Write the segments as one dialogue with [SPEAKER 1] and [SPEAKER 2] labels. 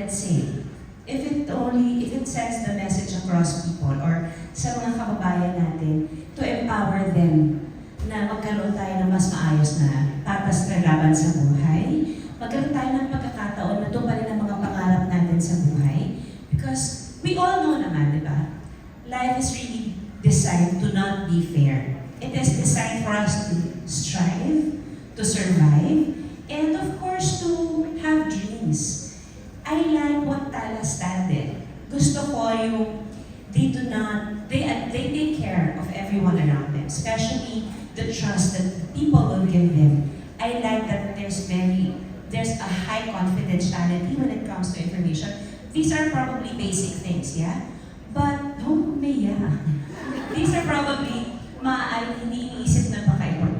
[SPEAKER 1] let's say, if it sends the message across people or sa mga kababayan natin to empower them na magkaroon tayo ng mas maayos na patas na laban sa buhay, magkaroon tayo ng pagkakataon na tuparin ang mga pangarap natin sa buhay. Because we all know naman, di ba? Life is really designed to not be fair. It is designed for us to strive, to survive, and of course to have dreams. I like what Tala stated. Gusto ko yung they take care of everyone around them, especially the trust that people will give them. I like that there's a high confidentiality when it comes to information. These are probably basic things, yeah? But don't umiya. These are probably hindi iniisip na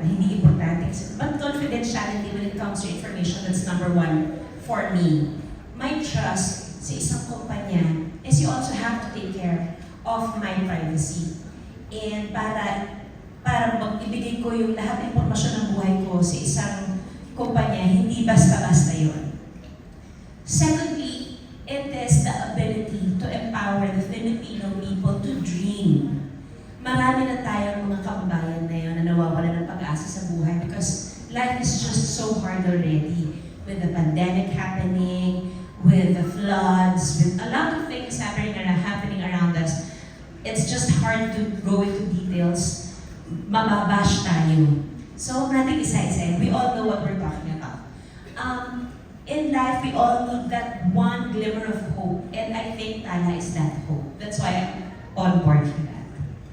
[SPEAKER 1] hindi importante. But confidentiality when it comes to information, that's number one for me. My trust sa isang kumpanya is you also have to take care of my privacy. And para ibigay ko yung lahat ng impormasyon ng buhay ko sa isang kumpanya, hindi basta-basta yun. Secondly, it is the ability to empower the Filipino people to dream. Marami na tayong mga kababayan na yun na nawawalan ng pag-asa sa buhay because life is just so hard already. With the pandemic happening, with the floods, with a lot of things happening around us, it's just hard to go into details. Mababash tayo. So, natin isa-isa. We all know what we're talking about. In life, we all need that one glimmer of hope, and I think Tala is that hope. That's why I'm on board for that.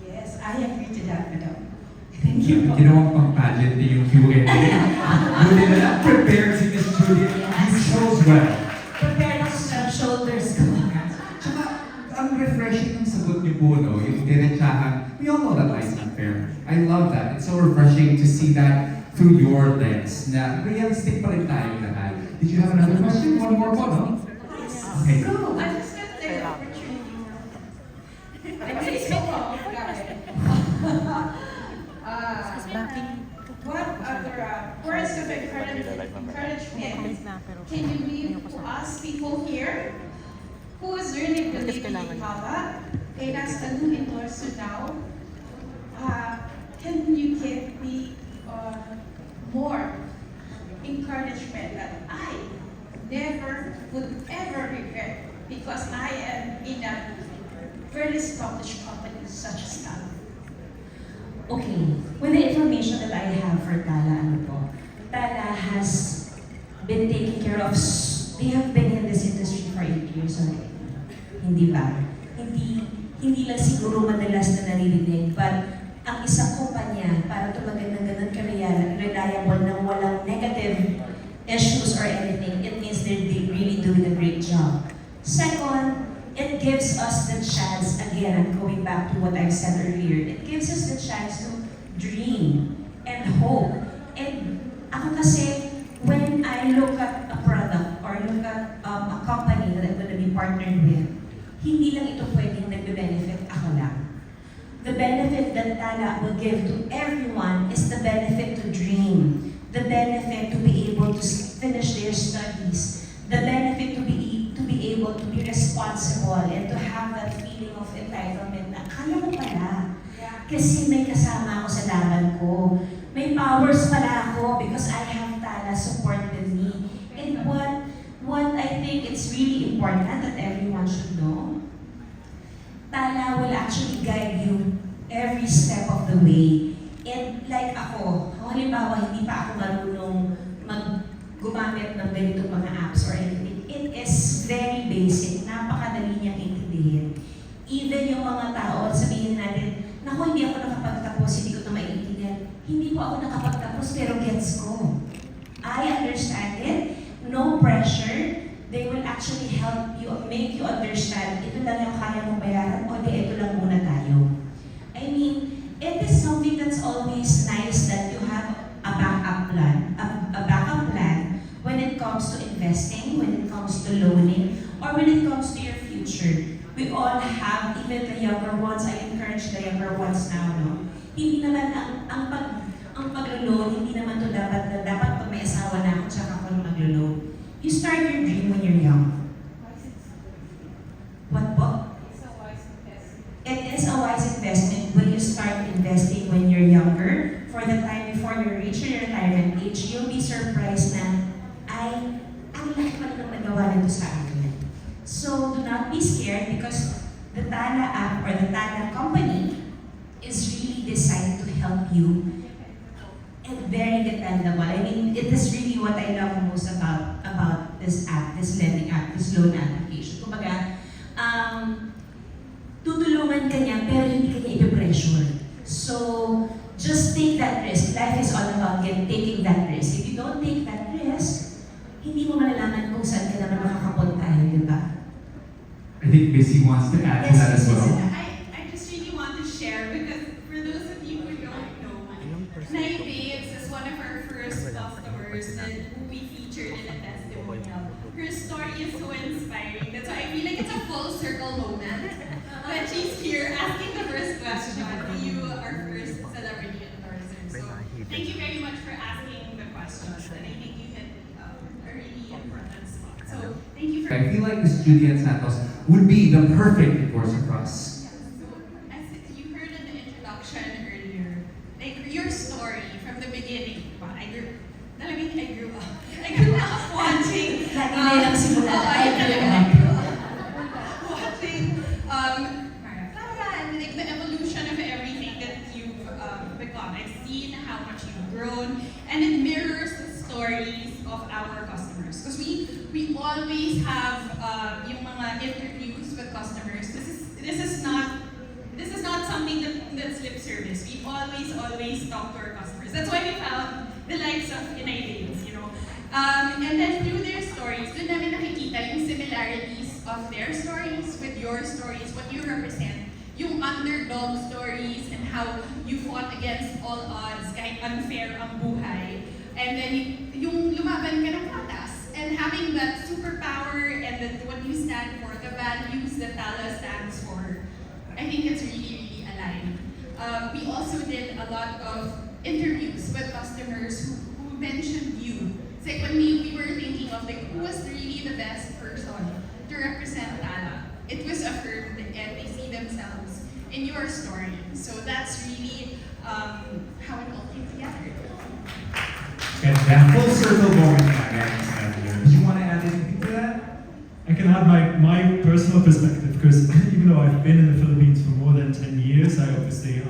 [SPEAKER 1] Yes, I agree to that, madam. Thank you.
[SPEAKER 2] Ginawang pang-pageant yung Q&A. Buti na lang prepared si Miss Judy. You chose well.
[SPEAKER 1] Prepare ako sa shoulders ko.
[SPEAKER 2] Tsaka, ang refreshing ng sagot niyo po, no? Yung diretsahan. We all know that life's unfair. I love that. It's so refreshing to see that through your lens. Na realistic pa rin tayo lahat. Did you have another question? One more po, no? Okay.
[SPEAKER 3] Go! I just got the opportunity. What other words of encouragement can you leave to us people here who is really believing in Tala and as a new endorser now? Can you give me more encouragement that I never would ever regret because I am in a very established company such as Tala?
[SPEAKER 1] Okay, with the information that I have for Tala, Tala has been taking care of, they have been in this industry for 8 years already. Hindi ba? Hindi lang siguro madalas na naririnig, but ang isang kumpanya para tumagal ng ganun reliable nang walang negative issues or anything, it means they're really doing a great job. Second, it gives us the chance, again, going back to what I said earlier, it gives us the chance to dream and hope. And ako kasi, when I look at a product or look at a company that I'm going to be partnered with, hindi lang ito pwedeng nagbe-benefit ako lang. The benefit that Tala will give to everyone is the benefit to dream, the benefit to be able to finish their studies, the benefit to be able to be responsible and to have that feeling of entitlement na kaya mo pala. Kasi may kasama ako sa laban ko. May powers pala ako because I have Tala support with me. And what I think it's really important that everyone should know, Tala will actually guide you every step of the way. And like ako, halimbawa hindi pa ako marunong gumamit ng ganitong mga apps or anything, it is very basic, napakadali niyang intindihin. Even yung mga tao, sabihin natin, naku, hindi ako nakapagtapos, hindi ko ito maintindihan. Hindi po ako nakapagtapos, pero gets ko. I understand it, no pressure. They will actually help you, make you understand, ito lang yung kaya mong bayaran, o di, ito lang muna tayo. I mean, it is something that's always nice that you have a backup plan, when it comes to investing, when it comes to loaning, or when it comes to your future. We all have, even the younger ones, I encourage the younger ones now, no? Hindi naman, ang pag-loan, hindi naman to dapat pag may asawa na ako, tsaka ako maglo-loan. You start your dream when you're young. surprise na, ay, ang laki pala ng nagawa nito sa akin. So, do not be scared because the Tala app or the Tala company is really designed to help you and very dependable. I mean, it is really what I love most about this app, this lending app, this loan application. Kumbaga, tutulungan ka niya pero hindi ka niya ipipressure. So, just take that risk. Life is all about taking that risk. If you don't take that risk, hindi mo malalaman kung saan ka naman makakapunta, di ba?
[SPEAKER 2] I think Missy wants to add to that as well.
[SPEAKER 4] I just really want to share because for those of you who don't know, Nay Babes is one of our first customers who we featured in a testimonial. Her story is so inspiring. That's why I feel like it's a full circle moment when she's here asking the first question to you, our first celebrity endorser. So thank you very much for asking the questions, and I think you hit a really important spot. So thank you for.
[SPEAKER 2] I feel like Miss Judy and Santos would be the perfect endorser for us.
[SPEAKER 4] So, as you heard in the introduction earlier, like your story from the beginning, I grew up watching.
[SPEAKER 1] Lagi na yung simula.
[SPEAKER 4] I grew up watching Tala and like the evolution of everything that you've become. I've seen how much you've grown, and it mirrors the stories of our customers. Because we always have yung mga interviews with customers. This is not something that's lip service. We always talk to our customers. That's why we found the likes of United, you know. And then through their stories, doon namin nakikita yung similarities of their stories with your stories, what you represent, yung underdog stories and how you fought against all odds, kahit unfair ang buhay. And then yung lumaban ka ng patas, and having that superpower and what you stand for, the values that Tala stands for, I think it's really aligned. We also did a lot of interviews with customers who mentioned you. It's like when we were thinking of like who was really the best person to represent Tala, it was affirmed and they see themselves in your story. So that's really how it all came together.
[SPEAKER 2] And that full circle moment that do you want to add anything to that?
[SPEAKER 5] I can add my personal perspective because even though I've been in the Philippines for more than 10 years, I obviously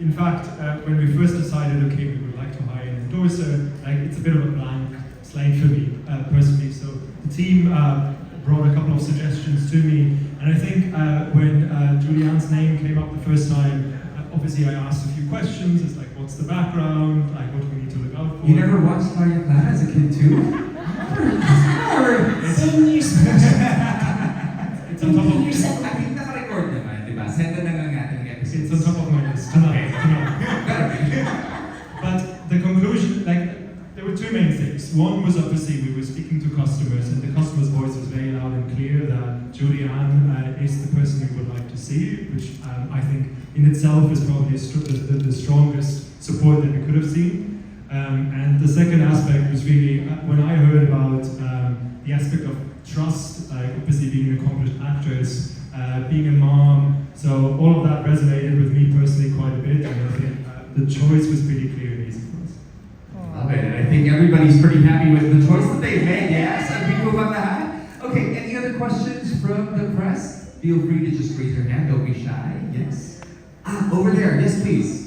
[SPEAKER 5] in fact, when we first decided, okay, we would like to hire an endorser, like it's a bit of a blank slate for me personally. So the team brought a couple of suggestions to me, and I think when Julianne's name came up the first time, obviously I asked a few questions. It's like, what's the background? Like, what do we need to look out for?
[SPEAKER 2] You never watched Maria Clara as a kid too?
[SPEAKER 1] Same years.
[SPEAKER 5] It's on top of
[SPEAKER 1] Years ago.
[SPEAKER 2] I think naka-record naman, di ba? Send na lang natin ng episode.
[SPEAKER 5] it's on top of my list tonight. But the conclusion, like, there were two main things. One was obviously we were speaking to customers, and the customer's voice was very loud and clear that Julianne is the person we would like to see, which I think in itself is probably the strongest support that we could have seen. And the second aspect was really when I heard about the aspect of trust, like obviously being an accomplished actress, being a mom, so all of that resonated with me personally quite a bit, and I think the choice was pretty clear and easy for us.
[SPEAKER 2] Love it. And I think everybody's pretty happy with the choice that they've made. Yes, and people about that. Okay, any other questions from the press? Feel free to just raise your hand. Don't be shy. Yes. Over there. Yes, please.